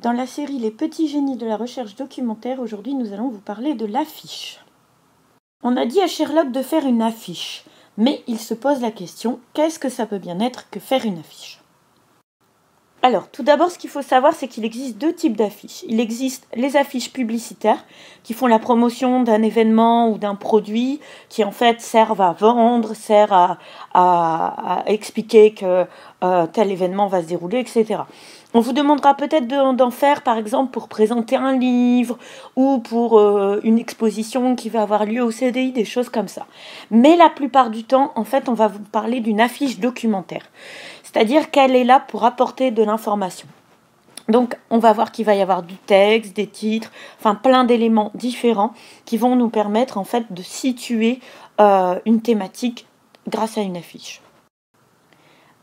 Dans la série Les petits génies de la recherche documentaire, aujourd'hui nous allons vous parler de l'affiche. On a dit à Sherlock de faire une affiche, mais il se pose la question, qu'est-ce que ça peut bien être que faire une affiche ? Alors, tout d'abord, ce qu'il faut savoir, c'est qu'il existe deux types d'affiches. Il existe les affiches publicitaires qui font la promotion d'un événement ou d'un produit qui, en fait, servent à vendre, servent à expliquer que tel événement va se dérouler, etc. On vous demandera peut-être d'en faire, par exemple, pour présenter un livre ou pour une exposition qui va avoir lieu au CDI, des choses comme ça. Mais la plupart du temps, en fait, on va vous parler d'une affiche documentaire. C'est-à-dire qu'elle est là pour apporter de l'information. Donc, on va voir qu'il va y avoir du texte, des titres, enfin plein d'éléments différents qui vont nous permettre en fait de situer une thématique grâce à une affiche.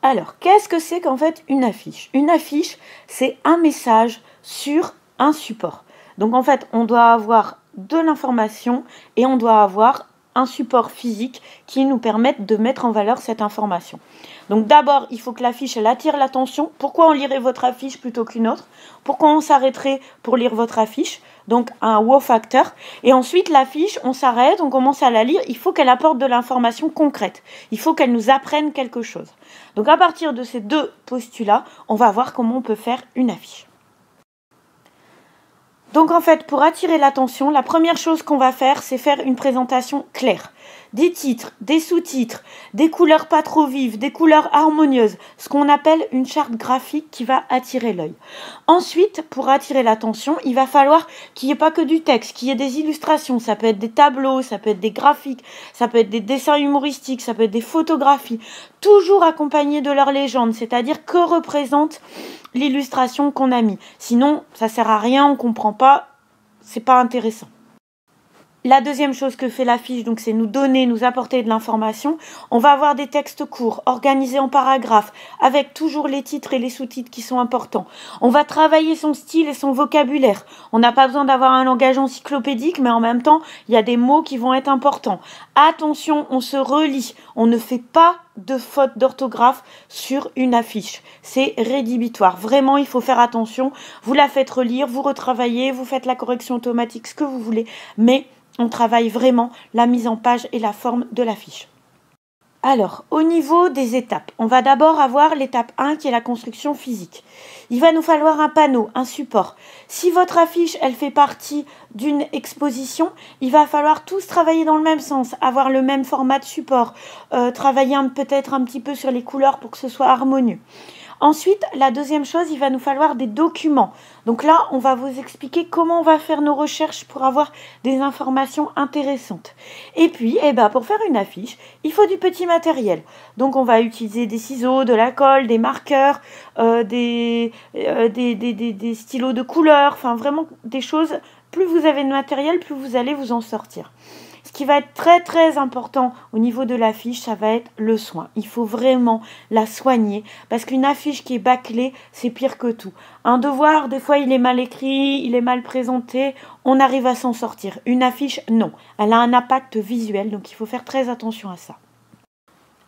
Alors, qu'est-ce que c'est qu'en fait une affiche ? Une affiche, c'est un message sur un support. Donc, en fait, on doit avoir de l'information et on doit avoir un support physique qui nous permette de mettre en valeur cette information. Donc d'abord, il faut que l'affiche elle attire l'attention. Pourquoi on lirait votre affiche plutôt qu'une autre ? Pourquoi on s'arrêterait pour lire votre affiche ? Donc un wow factor. Et ensuite, l'affiche, on s'arrête, on commence à la lire. Il faut qu'elle apporte de l'information concrète. Il faut qu'elle nous apprenne quelque chose. Donc à partir de ces deux postulats, on va voir comment on peut faire une affiche. Donc en fait, pour attirer l'attention, la première chose qu'on va faire, c'est faire une présentation claire. Des titres, des sous-titres, des couleurs pas trop vives, des couleurs harmonieuses, ce qu'on appelle une charte graphique qui va attirer l'œil. Ensuite, pour attirer l'attention, il va falloir qu'il n'y ait pas que du texte, qu'il y ait des illustrations, ça peut être des tableaux, ça peut être des graphiques, ça peut être des dessins humoristiques, ça peut être des photographies, toujours accompagnées de leur légende, c'est-à-dire que représente l'illustration qu'on a mis. Sinon, ça sert à rien, on comprend pas, c'est pas intéressant. La deuxième chose que fait l'affiche, donc, c'est nous apporter de l'information. On va avoir des textes courts, organisés en paragraphes, avec toujours les titres et les sous-titres qui sont importants. On va travailler son style et son vocabulaire. On n'a pas besoin d'avoir un langage encyclopédique, mais en même temps, il y a des mots qui vont être importants. Attention, on se relit. On ne fait pas de fautes d'orthographe sur une affiche. C'est rédhibitoire. Vraiment, il faut faire attention. Vous la faites relire, vous retravaillez, vous faites la correction automatique, ce que vous voulez, mais on travaille vraiment la mise en page et la forme de l'affiche. Alors, au niveau des étapes, on va d'abord avoir l'étape 1 qui est la construction physique. Il va nous falloir un panneau, un support. Si votre affiche, elle fait partie d'une exposition, il va falloir tous travailler dans le même sens, avoir le même format de support, travailler peut-être un petit peu sur les couleurs pour que ce soit harmonieux. Ensuite, la deuxième chose, il va nous falloir des documents. Donc là, on va vous expliquer comment on va faire nos recherches pour avoir des informations intéressantes. Et puis, pour faire une affiche, il faut du petit matériel. Donc on va utiliser des ciseaux, de la colle, des marqueurs, des stylos de couleur, enfin vraiment des choses. Plus vous avez de matériel, plus vous allez vous en sortir. Ce qui va être très très important au niveau de l'affiche, ça va être le soin. Il faut vraiment la soigner parce qu'une affiche qui est bâclée, c'est pire que tout. Un devoir, des fois, il est mal écrit, il est mal présenté, on arrive à s'en sortir. Une affiche, non. Elle a un impact visuel, donc il faut faire très attention à ça.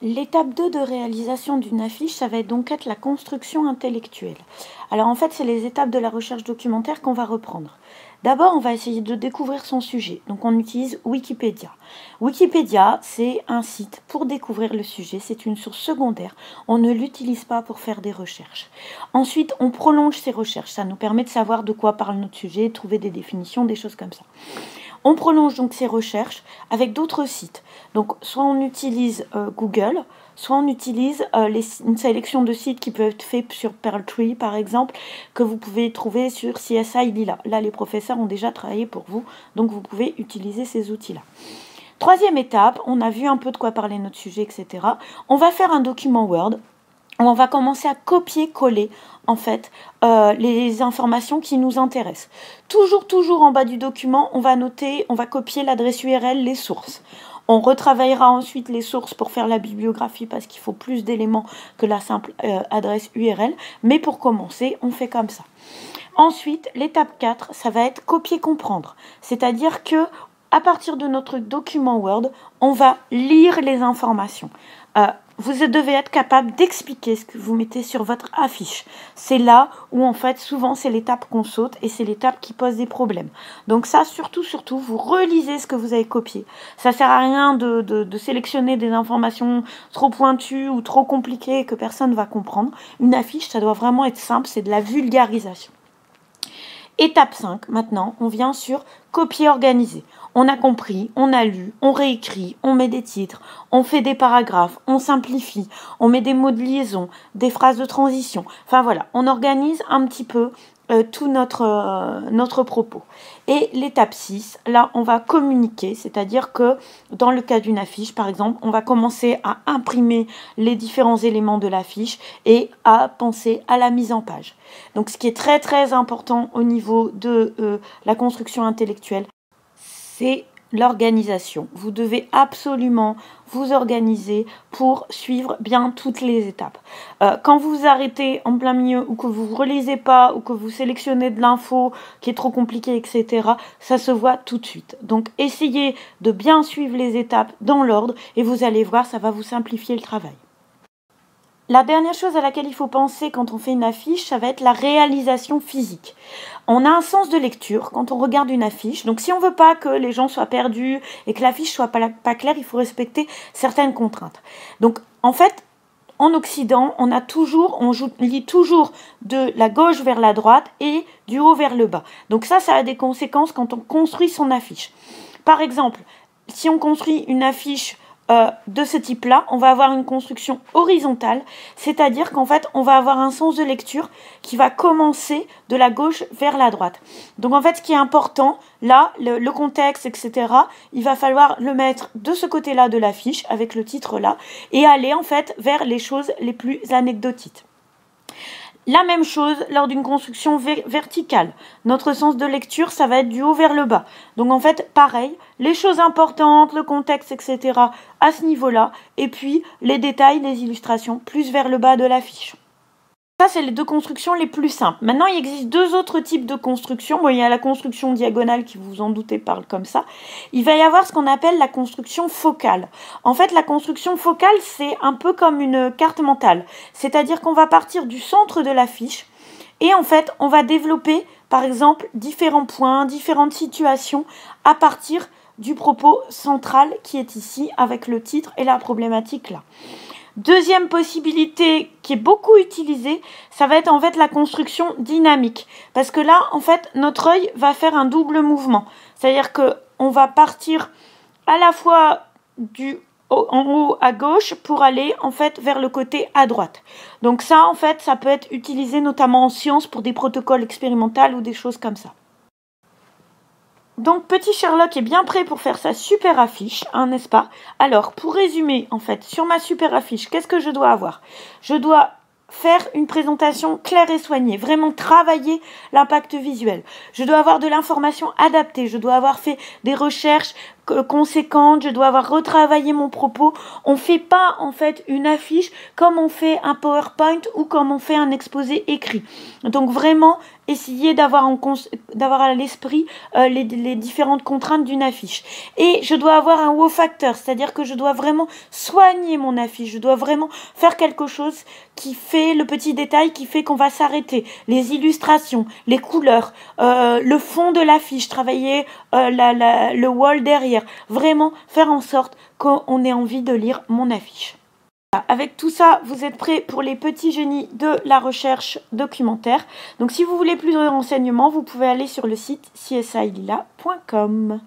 L'étape 2 de réalisation d'une affiche, ça va donc être la construction intellectuelle. Alors en fait, c'est les étapes de la recherche documentaire qu'on va reprendre. D'abord, on va essayer de découvrir son sujet. Donc on utilise Wikipédia. Wikipédia, c'est un site pour découvrir le sujet. C'est une source secondaire. On ne l'utilise pas pour faire des recherches. Ensuite, on prolonge ces recherches. Ça nous permet de savoir de quoi parle notre sujet, trouver des définitions, des choses comme ça. On prolonge donc ces recherches avec d'autres sites. Donc, soit on utilise Google, soit on utilise une sélection de sites qui peuvent être faits sur Pearl-Tree, par exemple, que vous pouvez trouver sur CSI Lila. Là, les professeurs ont déjà travaillé pour vous, donc vous pouvez utiliser ces outils-là. Troisième étape, on a vu un peu de quoi parler notre sujet, etc. On va faire un document Word. On va commencer à copier-coller en fait les informations qui nous intéressent. Toujours en bas du document, on va copier l'adresse URL, les sources. On retravaillera ensuite les sources pour faire la bibliographie parce qu'il faut plus d'éléments que la simple adresse URL. Mais pour commencer, on fait comme ça. Ensuite, l'étape 4, ça va être copier-comprendre. C'est-à-dire que à partir de notre document Word, on va lire les informations. vous devez être capable d'expliquer ce que vous mettez sur votre affiche. C'est là où, en fait, souvent, c'est l'étape qu'on saute et c'est l'étape qui pose des problèmes. Donc ça, surtout, vous relisez ce que vous avez copié. Ça sert à rien de sélectionner des informations trop pointues ou trop compliquées que personne ne va comprendre. Une affiche, ça doit vraiment être simple, c'est de la vulgarisation. Étape 5, maintenant, on vient sur copier organisé. On a compris, on a lu, on réécrit, on met des titres, on fait des paragraphes, on simplifie, on met des mots de liaison, des phrases de transition. Enfin voilà, on organise un petit peu tout notre propos. Et l'étape 6, là, on va communiquer, c'est-à-dire que dans le cas d'une affiche, par exemple, on va commencer à imprimer les différents éléments de l'affiche et à penser à la mise en page. Donc, ce qui est très, très important au niveau de la construction intellectuelle, c'est l'organisation. Vous devez absolument vous organiser pour suivre bien toutes les étapes. Quand vous vous arrêtez en plein milieu ou que vous ne relisez pas ou que vous sélectionnez de l'info qui est trop compliquée, etc., ça se voit tout de suite. Donc, essayez de bien suivre les étapes dans l'ordre et vous allez voir, ça va vous simplifier le travail. La dernière chose à laquelle il faut penser quand on fait une affiche, ça va être la réalisation physique. On a un sens de lecture quand on regarde une affiche. Donc si on ne veut pas que les gens soient perdus et que l'affiche soit pas claire, il faut respecter certaines contraintes. Donc en fait, en Occident, on lit toujours de la gauche vers la droite et du haut vers le bas. Donc ça a des conséquences quand on construit son affiche. Par exemple, si on construit une affiche de ce type-là, on va avoir une construction horizontale, c'est-à-dire qu'en fait, on va avoir un sens de lecture qui va commencer de la gauche vers la droite. Donc en fait, ce qui est important, là, le contexte, etc., il va falloir le mettre de ce côté-là de l'affiche, avec le titre là, et aller en fait vers les choses les plus anecdotiques. La même chose lors d'une construction verticale. Notre sens de lecture, ça va être du haut vers le bas. Donc en fait, pareil, les choses importantes, le contexte, etc. à ce niveau-là. Et puis les détails, les illustrations, plus vers le bas de l'affiche. Ça, c'est les deux constructions les plus simples. Maintenant, il existe deux autres types de constructions. Bon, il y a la construction diagonale qui, vous en doutez, parle comme ça. Il va y avoir ce qu'on appelle la construction focale. En fait, la construction focale, c'est un peu comme une carte mentale. C'est-à-dire qu'on va partir du centre de l'affiche et en fait, on va développer, par exemple, différents points, différentes situations à partir du propos central qui est ici avec le titre et la problématique là. Deuxième possibilité qui est beaucoup utilisée, ça va être en fait la construction dynamique. Parce que là, en fait, notre œil va faire un double mouvement. C'est-à-dire qu'on va partir à la fois en haut à gauche pour aller en fait vers le côté à droite. Donc ça, en fait, ça peut être utilisé notamment en sciences pour des protocoles expérimentaux ou des choses comme ça. Donc, petit Sherlock est bien prêt pour faire sa super affiche, hein, n'est-ce pas? Alors, pour résumer, en fait, sur ma super affiche, qu'est-ce que je dois avoir? Je dois faire une présentation claire et soignée, vraiment travailler l'impact visuel. Je dois avoir de l'information adaptée, je dois avoir fait des recherches conséquentes, je dois avoir retravaillé mon propos. On ne fait pas en fait une affiche comme on fait un PowerPoint ou comme on fait un exposé écrit. Donc vraiment, essayez d'avoir à l'esprit les différentes contraintes d'une affiche. Et je dois avoir un wow factor, c'est-à-dire que je dois vraiment soigner mon affiche. Je dois vraiment faire quelque chose qui fait le petit détail qui fait qu'on va s'arrêter. Les illustrations, les couleurs, le fond de l'affiche, travailler le wall derrière. Vraiment faire en sorte qu'on ait envie de lire mon affiche. Avec tout ça, vous êtes prêts pour les petits génies de la recherche documentaire. Donc si vous voulez plus de renseignements, vous pouvez aller sur le site csilila.com.